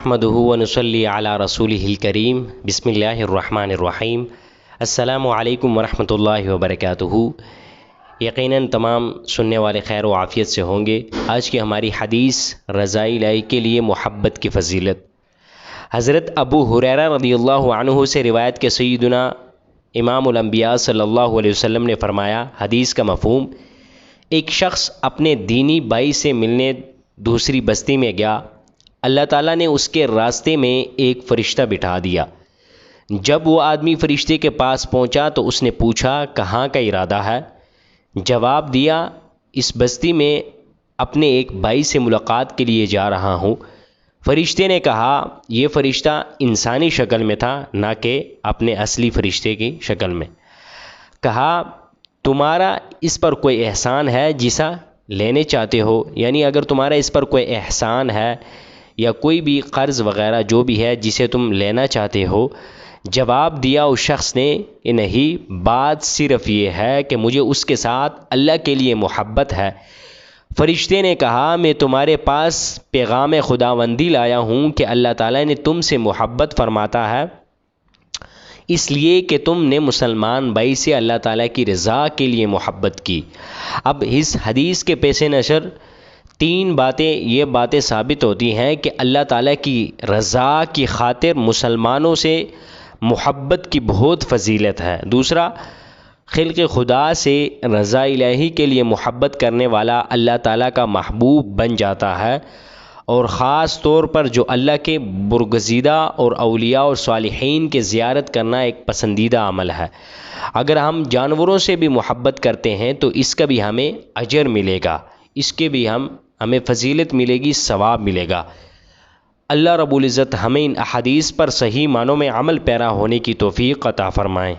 نحمده ونصلي علی رسوله الکریم بسم اللہ الرحمن الرحیم السلام علیکم ورحمۃ اللہ وبرکاتہ۔ یقیناً تمام سننے والے خیر و عافیت سے ہوں گے۔ آج کی ہماری حدیث رضا الہی کے لیے محبت کی فضیلت۔ حضرت ابو ہریرہ رضی اللہ عنہ سے روایت کے سیدنا امام الانبیاء صلی اللہ علیہ وسلم نے فرمایا، حدیث کا مفہوم: ایک شخص اپنے دینی بھائی سے ملنے دوسری بستی میں گیا۔ اللہ تعالیٰ نے اس کے راستے میں ایک فرشتہ بٹھا دیا۔ جب وہ آدمی فرشتے کے پاس پہنچا تو اس نے پوچھا، کہاں کا ارادہ ہے؟ جواب دیا، اس بستی میں اپنے ایک بھائی سے ملاقات کے لیے جا رہا ہوں۔ فرشتے نے کہا، یہ فرشتہ انسانی شکل میں تھا، نہ کہ اپنے اصلی فرشتے کی شکل میں۔ کہا، تمہارا اس پر کوئی احسان ہے جسا لینے چاہتے ہو؟ یعنی اگر تمہارا اس پر کوئی احسان ہے یا کوئی بھی قرض وغیرہ جو بھی ہے جسے تم لینا چاہتے ہو۔ جواب دیا اس شخص نے کہ نہیں، بات صرف یہ ہے کہ مجھے اس کے ساتھ اللہ کے لیے محبت ہے۔ فرشتے نے کہا، میں تمہارے پاس پیغام خداوندی لایا ہوں کہ اللہ تعالیٰ نے تم سے محبت فرماتا ہے، اس لیے کہ تم نے مسلمان بھائی سے اللہ تعالیٰ کی رضا کے لیے محبت کی۔ اب اس حدیث کے پیش نظر تین یہ باتیں ثابت ہوتی ہیں کہ اللہ تعالیٰ کی رضا کی خاطر مسلمانوں سے محبت کی بہت فضیلت ہے۔ دوسرا، خلق خدا سے رضا الہی کے لیے محبت کرنے والا اللہ تعالیٰ کا محبوب بن جاتا ہے، اور خاص طور پر جو اللہ کے برگزیدہ اور اولیاء اور صالحین کی زیارت کرنا ایک پسندیدہ عمل ہے۔ اگر ہم جانوروں سے بھی محبت کرتے ہیں تو اس کا بھی ہمیں اجر ملے گا، اس کے بھی ہمیں فضیلت ملے گی، ثواب ملے گا۔ اللہ رب العزت ہمیں ان احادیث پر صحیح معنوں میں عمل پیرا ہونے کی توفیق عطا فرمائیں۔